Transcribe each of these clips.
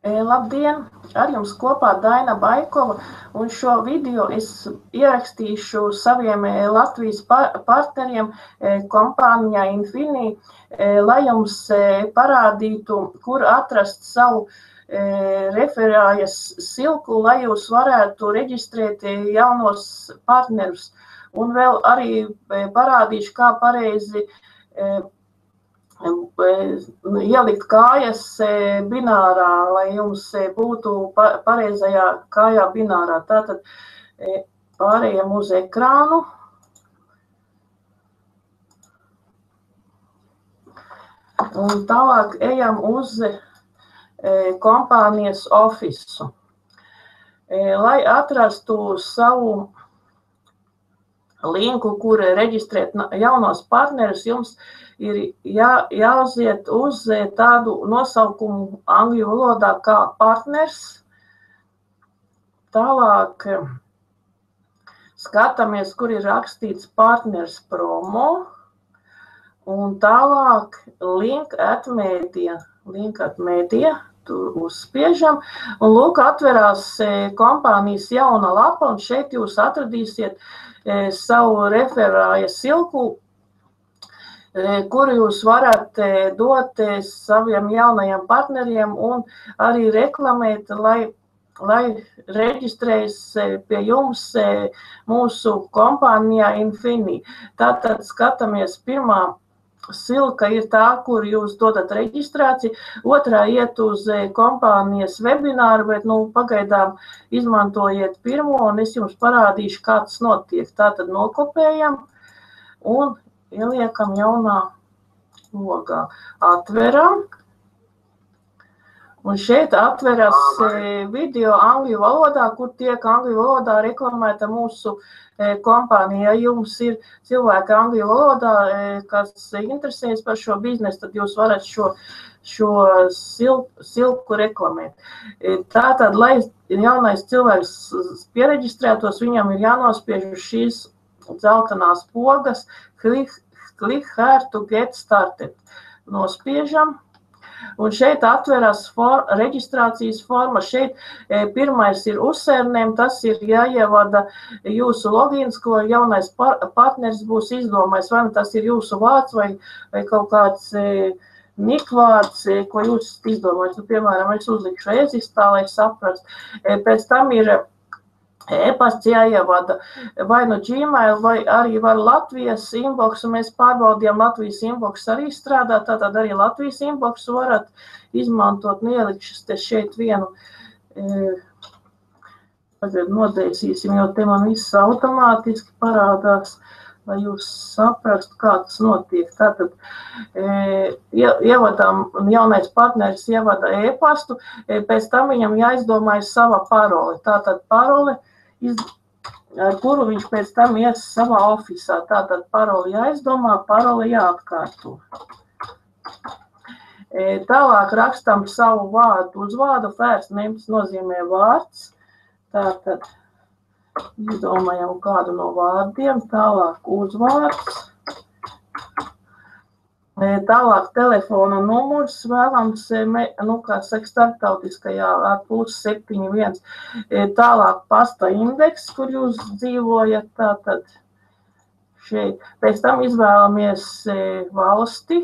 Labdien! Ar jums kopā Daina Baikova, un šo video es ierakstīšu saviem Latvijas partneriem kompānijā Infini, lai jums parādītu, kur atrast savu referājas silku, lai jūs varētu reģistrēt jaunos partnerus. Un vēl arī parādīšu, kā pareizi ielikt kājas binārā, lai jums būtu pareizajā kājā binārā. Tātad pārējām uz ekrānu. Un tālāk ejam uz kompānijas ofisu. Lai atrastu savu linku, kur reģistrēt jaunos partnerus, jums ir jāuziet uz tādu nosaukumu angļu valodā kā partners. Tālāk skatāmies, kur ir rakstīts partners promo. Un tālāk link at media, tur uzspiežam. Un lūk, atverās kompānijas jauna lapa, un šeit jūs atradīsiet savu referāja silku, kuru jūs varat dot saviem jaunajiem partneriem un arī reklamēt, lai reģistrējas pie jums mūsu kompānijā Infini. Tātad skatāmies, pirmā silka ir tā, kur jūs dodat reģistrāciju, otrā iet uz kompānijas webināru, bet pagaidām izmantojiet pirmo, un es jums parādīšu, kā tas notiek. Tātad nokopējam un ieliekam jaunā logā. Atveram. Un šeit atveras video angļu valodā, kur tiek angļu valodā reklamēta mūsu kompānija. Ja jums ir cilvēki angļu valodā, kas interesējas par šo biznesu, tad jūs varat šo silku reklamēt. Tātad, lai jaunais cilvēks piereģistrētos, viņam ir jānospiež uz šīs dzeltenās pogas click here to get started. Nospiežam. Un šeit atveras reģistrācijas forma. Šeit pirmais ir uzsērnēm, tas ir jāievada jūsu logins, ko jaunais partneris būs izdomājis. Vai tas ir jūsu vārds vai kaut kāds nikvārds, ko jūs izdomājat. Piemēram, es uzlikšu ezistā, lai saprast. Pēc tam ir e-pasts jāievada vai no Gmail, vai arī var Latvijas inbox, un mēs pārbaudījām, Latvijas inbox arī strādā, tātad arī Latvijas inbox varat izmantot, ielikšu šeit vienu, tagad nodeisīsim, jo te man viss automātiski parādās, lai jūs saprastu, kā tas notiek. Tātad ievadām, jaunais partneris ievada e-pastu, pēc tam viņam jāizdomājas sava parole. Tātad parole, ar kuru viņš pēc tam ies savā ofisā. Tātad paroli jāizdomā, paroli jāatkārto. Tālāk rakstam savu vārdu uzvārdu. First name nozīmē vārds. Tātad izdomājam kādu no vārdiem. Tālāk uzvārds. Tālāk telefona numurs vēlams, kā saka, starptautiskajā ar +71. Tālāk pasta indeks, kur jūs dzīvojat, tātad šeit. Pēc tam izvēlamies valsti.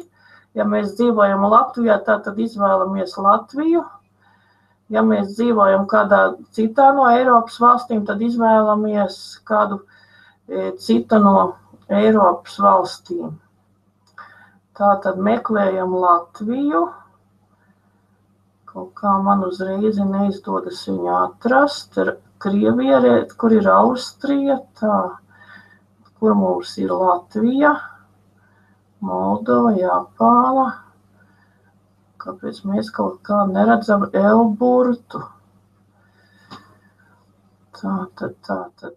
Ja mēs dzīvojam Latvijā, tātad izvēlamies Latviju. Ja mēs dzīvojam kādā citā no Eiropas valstīm, tad izvēlamies kādu citu no Eiropas valstīm. Tātad meklējam Latviju. Kaut kā man uzreiz neizdodas viņu atrast. Krievija, kur ir Austrija, tā, kur mums ir Latvija, Moldova, Japāna. Kāpēc mēs kaut kā neredzam L-burtu? Tātad.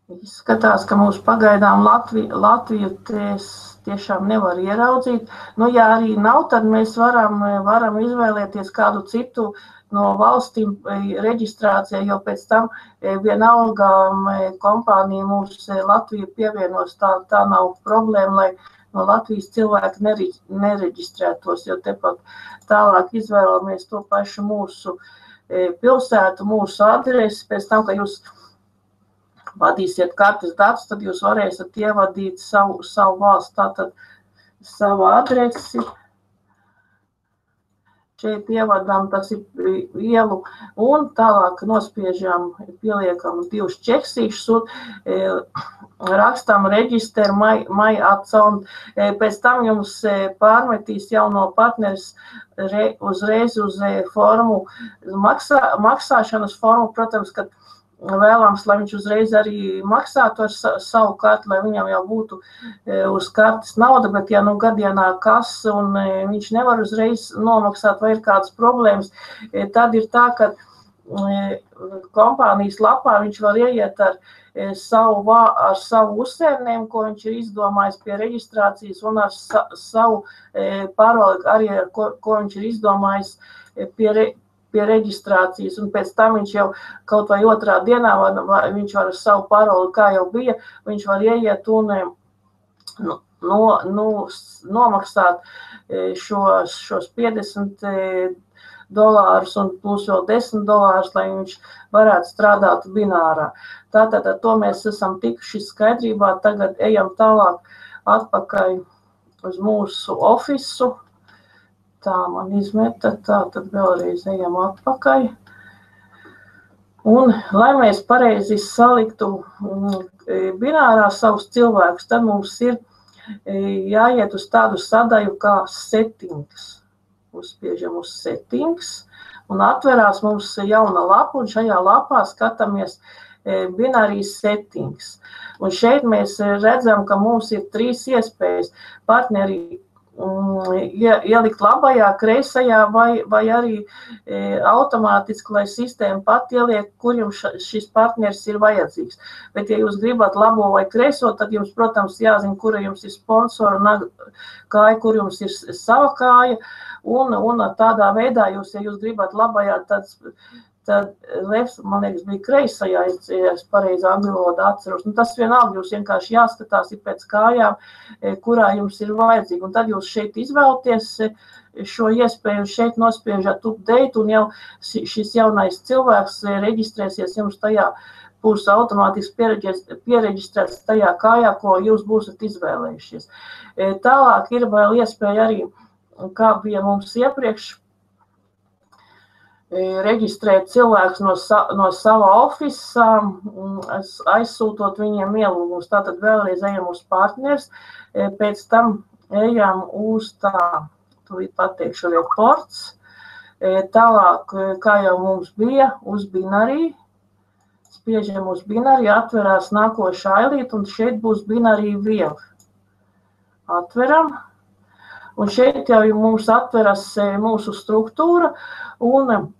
Izskatās, ka mūsu pagaidām Latviju tiešām nevar ieraudzīt. Nu, ja arī nav, tad mēs varam izvēlēties kādu citu no valstīm reģistrācijai, jo pēc tam vienalga kompānija mūs Latviju pievienos, tā nav problēma, lai no Latvijas cilvēki nereģistrētos, jo tepat tālāk izvēlamies to pašu mūsu pilsētu, mūsu adresi, pēc tam, ka jūs vadīsiet kartes datus, tad jūs varēsiet ievadīt savu valsts, tātad savu adresi. Šeit ievadām, tas ir ielu, un tālāk nospiežam, pieliekam 2 čeksīšus un rakstam reģistru my account. Pēc tam jums pārmetīs jauno partneris uzreiz uz formu, maksāšanas formu, protams, kad vēlams, lai viņš uzreiz arī maksātu ar savu karti, lai viņam jau būtu uz kartes nauda, bet ja nu gadienā kas un viņš nevar uzreiz nomaksāt vai ir kādas problēmas, tad ir tā, ka kompānijas lapā viņš var ieiet ar savu uzsērnēm, ko viņš ir izdomājis pie reģistrācijas un ar savu paroli arī, ko viņš ir izdomājis pie reģistrācijas, un pēc tam viņš jau kaut vai otrā dienā viņš var ar savu paroli, kā jau bija, viņš var ieiet un nomaksāt šos $50 un plus vēl $10, lai viņš varētu strādāt binārā. Tātad ar to mēs esam tikuši skaidrībā, tagad ejam tālāk atpakaļ uz mūsu ofisu. Tā man izmeta, tad vēlreiz ejam atpakaļ. Un, lai mēs pareizi saliktu binārā savus cilvēkus, tad mums ir jāiet uz tādu sadaļu kā settings. Uzspiežam uz settings un atverās mums jauna lapa, un šajā lapā skatāmies binārī settings. Un šeit mēs redzam, ka mums ir 3 iespējas partneri ielikt labajā, kreisajā vai arī automātiski, lai sistēma pat ieliek, kur jums šis partneris ir vajadzīgs. Bet, ja jūs gribat labo vai kreiso, tad jums, protams, jāzina, kura jums ir sponsora kāja, kur jums ir sava kāja, un tādā veidā jūs, ja jūs gribat labajā, tad lefs, man liekas, bija kreisajā, ja es pareizi angļu valodā atceros. Nu, tas vienalga, jūs vienkārši jāskatās ir pēc kājām, kurā jums ir vajadzīgi. Un tad jūs šeit izvēlaties šo iespēju, šeit nospiežat update, un jau šis jaunais cilvēks reģistrēsies jums tajā, būs automātiski piereģistrēts tajā kājā, ko jūs būsat izvēlējušies. Tālāk ir vēl iespēja arī, kā bija mums iepriekš, reģistrēt cilvēkus no sava ofisa, aizsūtot viņiem ielūgumus. Tātad vēlreiz ejam uz partners, pēc tam ejam uz tūlīt pateikšu reports. Tālāk, kā jau mums bija, uz binārī. Spiežam uz binārī, atverās nākošā ailīt, un šeit būs binārī view. Atveram. Un šeit jau mums atveras mūsu struktūra, un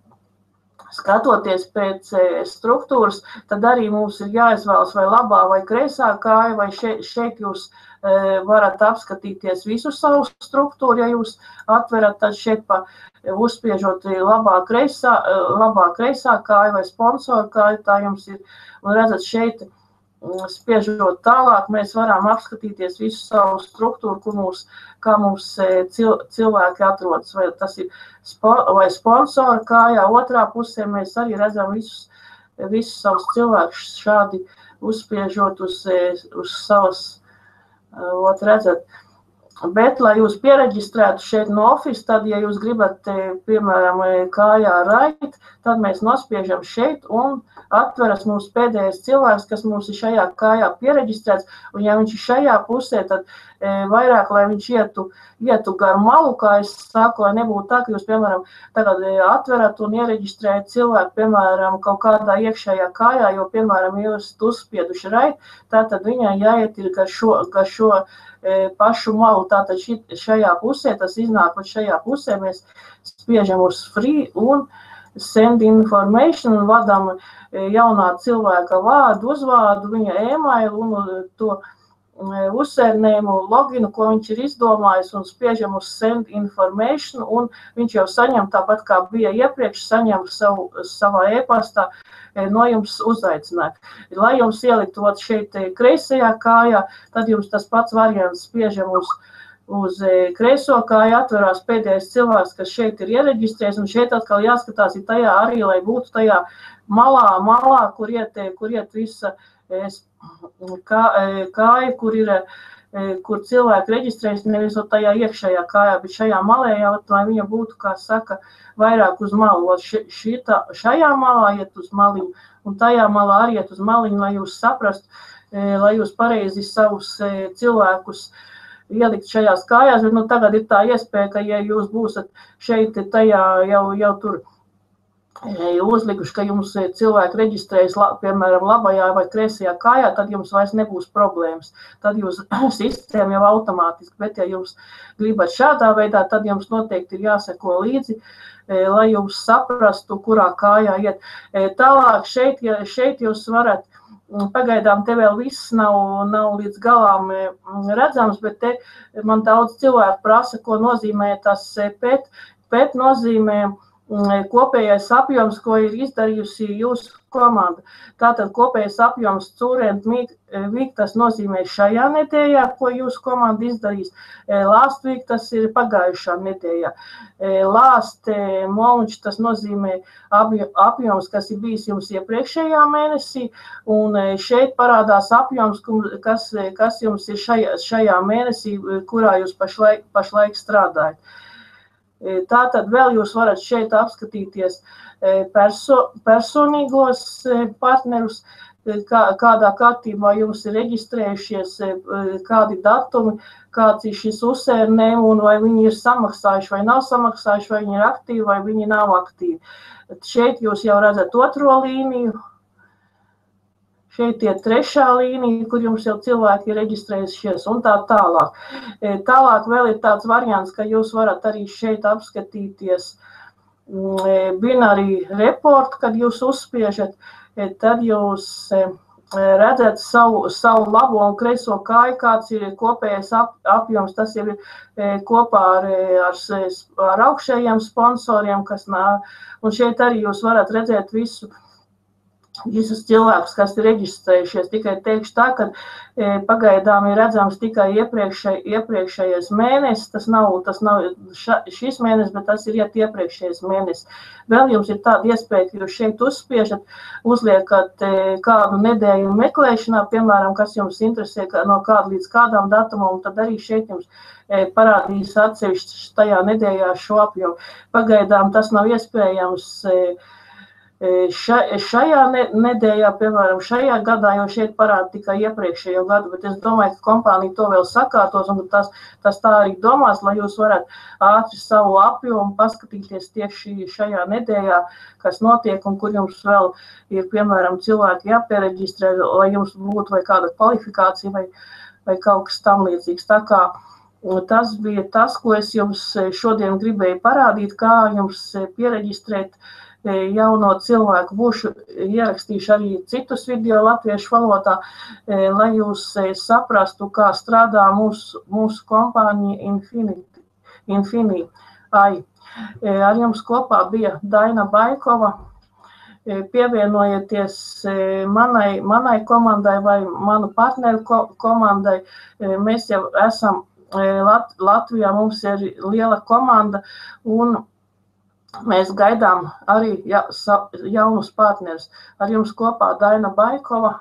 skatoties pēc struktūras, tad arī mums ir jāizvēlas vai labā vai kreisā kāja, vai šeit jūs varat apskatīties visu savu struktūru, ja jūs atverat, tad šeit uzspiežot labā kreisā kāja vai sponsora kāja, tā jums ir, un redzat šeit, spiežot tālāk, mēs varam apskatīties visu savu struktūru, kā mums cilvēki atrodas, vai tas ir vai sponsora kājā, otrā pusē mēs arī redzam visus savus cilvēkus šādi uzspiežot uz savas, redzat. Bet, lai jūs piereģistrētu šeit no office, tad, ja jūs gribat, piemēram, kājā right, tad mēs nospiežam šeit un atveras mums pēdējais cilvēks, kas mums ir šajā kājā piereģistrēts, un ja viņš ir šajā pusē, tad vairāk, lai viņš ietu gar malu, kā es saku, lai nebūtu tā, ka jūs, piemēram, tagad atverat un iereģistrējat cilvēku, piemēram, kaut kādā iekšējā kājā, jo, piemēram, jūs uzspieduši right, tātad viņai jāiet ir gar šo pašu malu, tātad šajā pusē, tas iznāk, šajā pusē mēs spiežam uz free un send information un vadām jaunā cilvēka vārdu, uzvārdu, viņa e-mailu un to uzsērnējumu, loginu, ko viņš ir izdomājis un spiežam uz send information un viņš jau saņem tāpat kā bija iepriekš, saņem savā e-pastā no jums uzaicinājumu. Lai jums ieliktu šeit kreisajā kājā, tad jums tas pats variants spiežam uz kreiso kāju, atverās pēdējais cilvēks, kas šeit ir iereģistrējies, un šeit atkal jāskatās ir tajā arī, lai būtu tajā malā, kur iet visa kāja, kur cilvēki reģistrējas, nevis tajā iekšējā kājā, bet šajā malējā, lai viņa būtu, kā saka, vairāk uz malu. Šajā malā iet uz maliņu, un tajā malā arī iet uz maliņu, lai jūs saprastu, lai jūs pareizi savus cilvēkus ielikt šajās kājās, bet tagad ir tā iespēja, ka ja jūs būsat šeit tajā jau tur uzlikuši, ka jums cilvēki reģistrējas, piemēram, labajā vai kreisajā kājā, tad jums vairs nebūs problēmas. Tad jūs sistēma jau automātiski, bet ja jums gribat šādā veidā, tad jums noteikti ir jāseko līdzi, lai jūs saprastu, kurā kājā iet. Tālāk šeit jūs varat, pagaidām te vēl viss nav līdz galām redzams, bet te man daudz cilvēku prasa, ko nozīmē tas PET nozīmē kopējais apjoms, ko ir izdarījusi jūsu komanda. Tātad kopējais apjoms Current Week, tas nozīmē šajā nedēļā, ko jūsu komanda izdarīs. Last Week, tas ir pagājušā nedēļā. Last Month, tas nozīmē apjoms, kas ir bijis jums iepriekšējā mēnesī, un šeit parādās apjoms, kas jums ir šajā mēnesī, kurā jūs pašlaik strādājat. Tātad vēl jūs varat šeit apskatīties personīgos partnerus, kādā kārtībā jums ir reģistrējušies, kādi datumi, kāds ir šis uzsērnējums, un vai viņi ir samaksājuši vai nav samaksājuši, vai viņi ir aktīvi vai viņi nav aktīvi. Šeit jūs jau redzat otro līniju. Šeit ir trešā līnija, kur jums jau cilvēki ir reģistrējušies un tā tālāk. Tālāk vēl ir tāds variants, ka jūs varat arī šeit apskatīties binary report, kad jūs uzspiežat, tad jūs redzat savu labo un kreiso kāju, kāds ir kopējais apjoms. Tas jau ir kopā ar augšējiem sponsoriem, un šeit arī jūs varat redzēt visus cilvēkus, kas ir reģistrējušies. Tikai teikšu tā, ka pagaidām ir redzams tikai iepriekšējais mēnesis. Tas nav šis mēnesis, bet tas ir iepriekšējais mēnesis. Vēl jums ir tāda iespēja, ka jūs šeit uzspiežat, uzliekat kādu nedēļu meklēšanā, piemēram, kas jums interesē no kāda līdz kādām datumam, tad arī šeit jums parādīs atsevišķi tajā nedēļā šo apjomu. Pagaidām tas nav iespējams šajā nedēļā, piemēram, šajā gadā, jo šeit parāda tikai iepriekšējo gadu, bet es domāju, ka kompānija to vēl sakārtos, un tas tā arī domās, lai jūs varat ātri savu apjomu paskatīties tieši šajā nedēļā, kas notiek, un kur jums vēl ir, piemēram, cilvēki jāpiereģistrē, lai jums būtu vai kāda kvalifikācija vai kaut kas tam līdzīgs. Tā kā tas bija tas, ko es jums šodien gribēju parādīt, kā jums piereģistrēt jauno cilvēku. Būšu ierakstījuši arī citus video latviešu valodā, lai jūs saprastu, kā strādā mūsu kompānija Infinity. Ar jums kopā bija Daina Baikova. Pievienojieties manai komandai vai manu partneru komandai. Mēs jau esam Latvijā, mums ir liela komanda, un mēs gaidām arī jaunus partnerus. Ar jums kopā Daina Baikova.